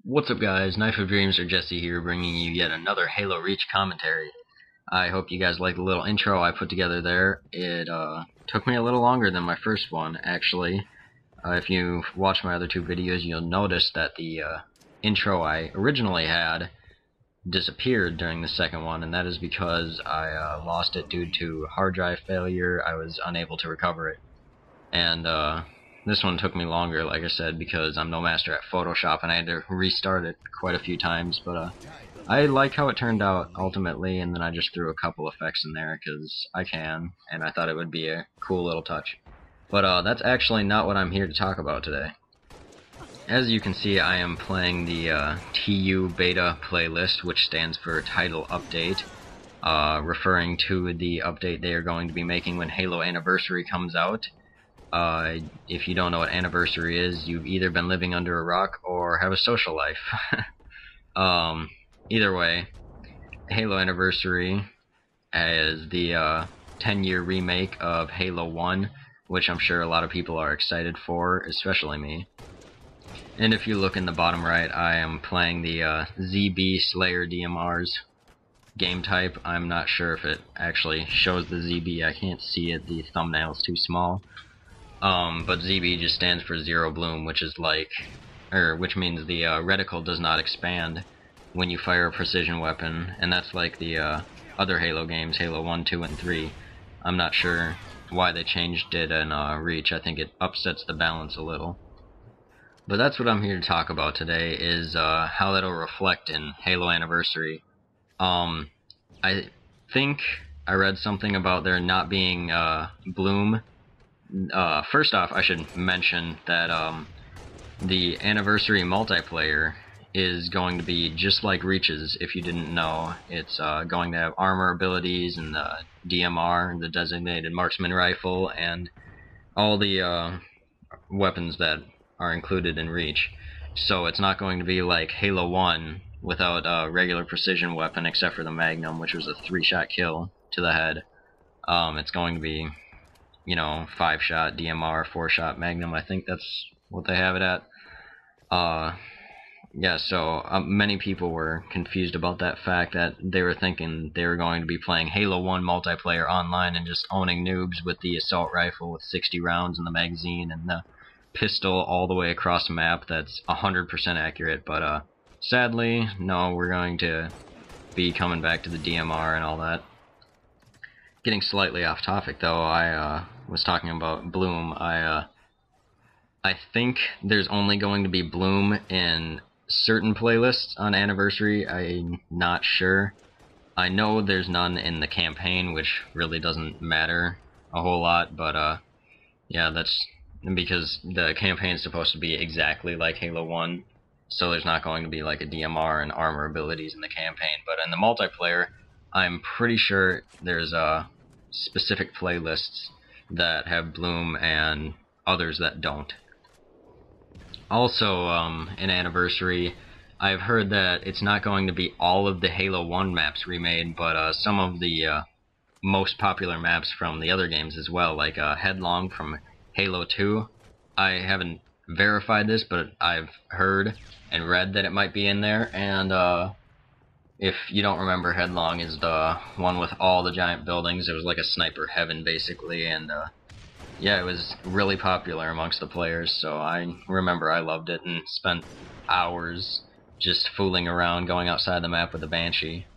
What's up guys, Knife of Dreams or Jesse here, bringing you yet another Halo Reach commentary. I hope you guys like the little intro I put together there. It took me a little longer than my first one, actually. If you watch my other two videos, you'll notice that the intro I originally had disappeared during the second one, and that is because I lost it due to hard drive failure. I was unable to recover it. And this one took me longer, like I said, because I'm no master at Photoshop and I had to restart it quite a few times, but I like how it turned out ultimately, and then I just threw a couple effects in there because I can, and I thought it would be a cool little touch. But that's actually not what I'm here to talk about today. As you can see, I am playing the TU Beta playlist, which stands for Title Update, referring to the update they are going to be making when Halo Anniversary comes out. If you don't know what Anniversary is, you've either been living under a rock or have a social life. Either way, Halo Anniversary is the 10-year remake of Halo 1, which I'm sure a lot of people are excited for, especially me. And if you look in the bottom right, I am playing the ZB Slayer DMRs game type. I'm not sure if it actually shows the ZB. I can't see it. The thumbnail's too small. But ZB just stands for Zero Bloom, which is which means the reticle does not expand when you fire a precision weapon, and that's like the other Halo games, Halo 1, 2, and 3. I'm not sure why they changed it in Reach. I think it upsets the balance a little. But that's what I'm here to talk about today, is how that'll reflect in Halo Anniversary. I think I read something about there not being Bloom. First off, I should mention that the Anniversary multiplayer is going to be just like Reach's, if you didn't know. It's going to have armor abilities and the DMR, the Designated Marksman Rifle, and all the weapons that are included in Reach. So it's not going to be like Halo 1 without a regular precision weapon except for the Magnum, which was a 3-shot kill to the head. It's going to be, 5-shot DMR, 4-shot Magnum. I think that's what they have it at. Yeah, so many people were confused about that fact, that they were thinking they were going to be playing Halo 1 multiplayer online and just owning noobs with the assault rifle with 60 rounds in the magazine and the pistol all the way across the map. That's 100% accurate, but sadly, no, we're going to be coming back to the DMR and all that. Getting slightly off topic though, I was talking about Bloom. I think there's only going to be Bloom in certain playlists on Anniversary. I'm not sure. I know there's none in the campaign, which really doesn't matter a whole lot, but yeah, that's because the campaign's supposed to be exactly like Halo 1, so there's not going to be like a DMR and armor abilities in the campaign. But in the multiplayer, I'm pretty sure there's specific playlists that have Bloom and others that don't. Also, in Anniversary, I've heard that it's not going to be all of the Halo 1 maps remade, but some of the most popular maps from the other games as well, like Headlong from Halo 2. I haven't verified this, but I've heard and read that it might be in there, and if you don't remember, Headlong is the one with all the giant buildings. It was like a sniper heaven, basically, and yeah, it was really popular amongst the players, so I remember I loved it and spent hours just fooling around, going outside the map with the Banshee.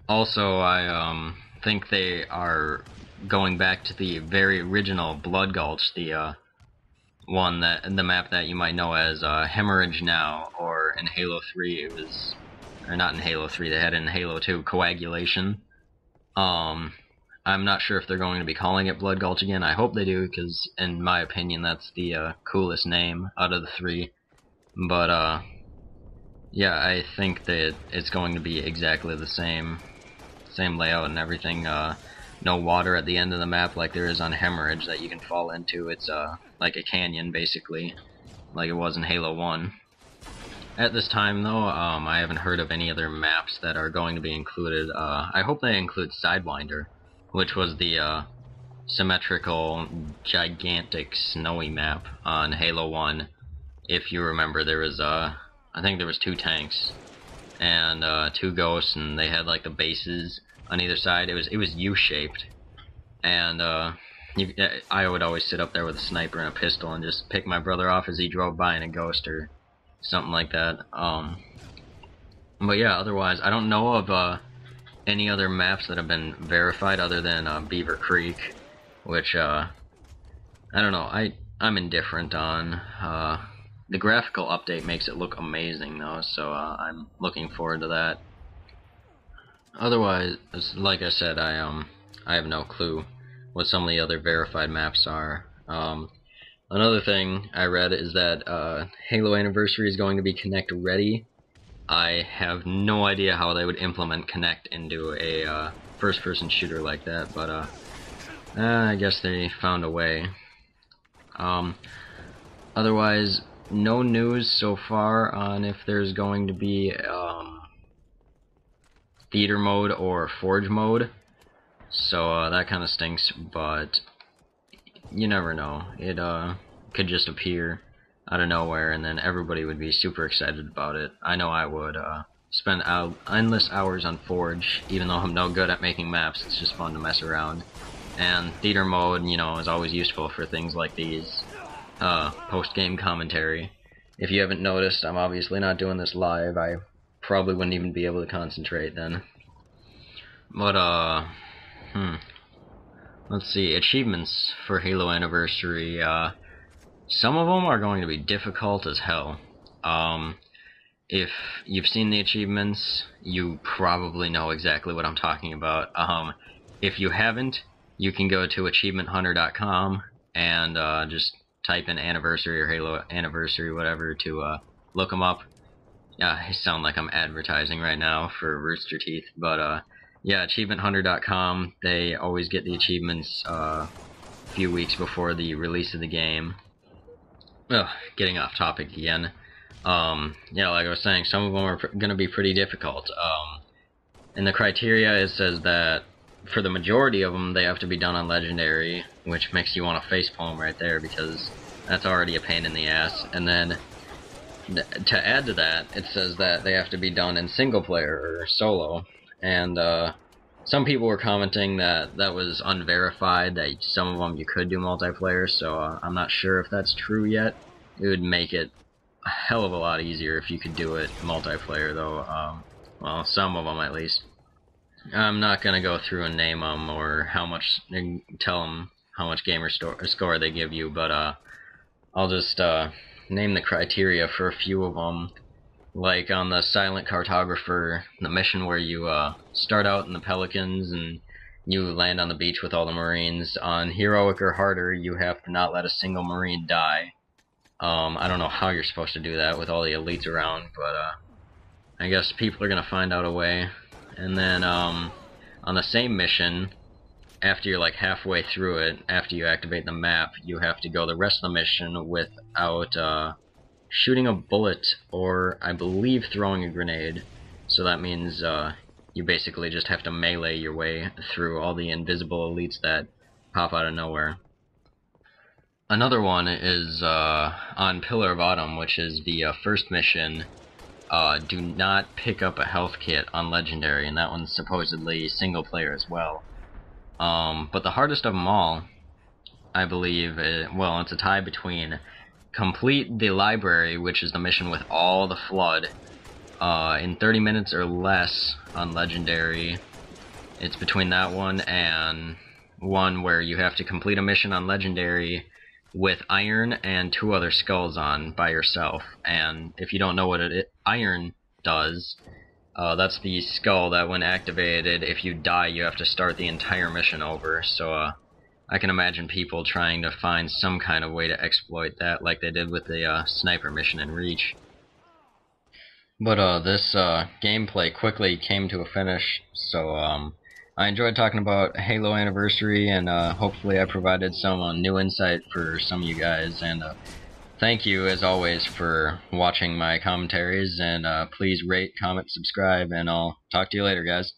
Also, I think they are going back to the very original Blood Gulch, the map that you might know as Hemorrhage Now, or in Halo 3 it was, or not in Halo 3, they had it in Halo 2, Coagulation. I'm not sure if they're going to be calling it Blood Gulch again. I hope they do, because in my opinion that's the coolest name out of the three. But yeah, I think that it's going to be exactly the same layout and everything. No water at the end of the map like there is on Hemorrhage that you can fall into. It's like a canyon, basically, like it was in Halo 1. At this time, though, I haven't heard of any other maps that are going to be included. I hope they include Sidewinder, which was the symmetrical, gigantic, snowy map on Halo 1. if you remember, there was I think there was 2 tanks and 2 ghosts, and they had like the bases on either side. It was U-shaped, and I would always sit up there with a sniper and a pistol and just pick my brother off as he drove by in a ghost or something like that. But yeah, otherwise I don't know of any other maps that have been verified other than Beaver Creek, which I don't know. I'm indifferent on. The graphical update makes it look amazing though, so I'm looking forward to that. Otherwise, like I said, I have no clue what some of the other verified maps are. Another thing I read is that Halo Anniversary is going to be Kinect ready. I have no idea how they would implement Kinect into a first-person shooter like that, but I guess they found a way. Otherwise, no news so far on if there's going to be theater mode or forge mode, so that kind of stinks, but you never know. It could just appear out of nowhere and then everybody would be super excited about it. I know I would. Spend endless hours on Forge, even though I'm no good at making maps. It's just fun to mess around. And theater mode, you know, is always useful for things like these. Post-game commentary. If you haven't noticed, I'm obviously not doing this live. I probably wouldn't even be able to concentrate then. But, let's see. Achievements for Halo Anniversary. Some of them are going to be difficult as hell. If you've seen the achievements, you probably know exactly what I'm talking about. If you haven't, you can go to achievementhunter.com and just type in Anniversary or Halo Anniversary, whatever, to look them up. I sound like I'm advertising right now for Rooster Teeth, but yeah, achievementhunter.com, they always get the achievements a few weeks before the release of the game. Ugh, getting off topic again. Yeah, like I was saying, some of them are going to be pretty difficult. In the criteria, it says that for the majority of them, they have to be done on Legendary, which makes you want to facepalm right there, because that's already a pain in the ass. And then, to add to that, it says that they have to be done in single player or solo. And some people were commenting that that was unverified, that some of them you could do multiplayer, so I'm not sure if that's true yet. It would make it a hell of a lot easier if you could do it multiplayer, though. Well, some of them at least. I'm not gonna go through and name them or tell them how much gamer score they give you, but I'll just name the criteria for a few of them. Like on the Silent Cartographer, the mission where you start out in the Pelicans and you land on the beach with all the Marines. On Heroic or Harder, you have to not let a single Marine die. I don't know how you're supposed to do that with all the elites around, but I guess people are gonna find out a way. And then on the same mission, after you're like halfway through it, after you activate the map, you have to go the rest of the mission without shooting a bullet or, I believe, throwing a grenade. So that means you basically just have to melee your way through all the invisible elites that pop out of nowhere. Another one is on Pillar of Autumn, which is the first mission. Do not pick up a health kit on Legendary, and that one's supposedly single player as well. But the hardest of them all, I believe, well, it's a tie between complete the library, which is the mission with all the Flood, in 30 minutes or less on Legendary. It's between that one and one where you have to complete a mission on Legendary with Iron and 2 other skulls on by yourself. And if you don't know what Iron does, that's the skull that when activated, if you die, you have to start the entire mission over. So I can imagine people trying to find some kind of way to exploit that, like they did with the sniper mission in Reach. But this gameplay quickly came to a finish, so I enjoyed talking about Halo Anniversary, and hopefully I provided some new insight for some of you guys. And thank you, as always, for watching my commentaries, and please rate, comment, subscribe, and I'll talk to you later, guys.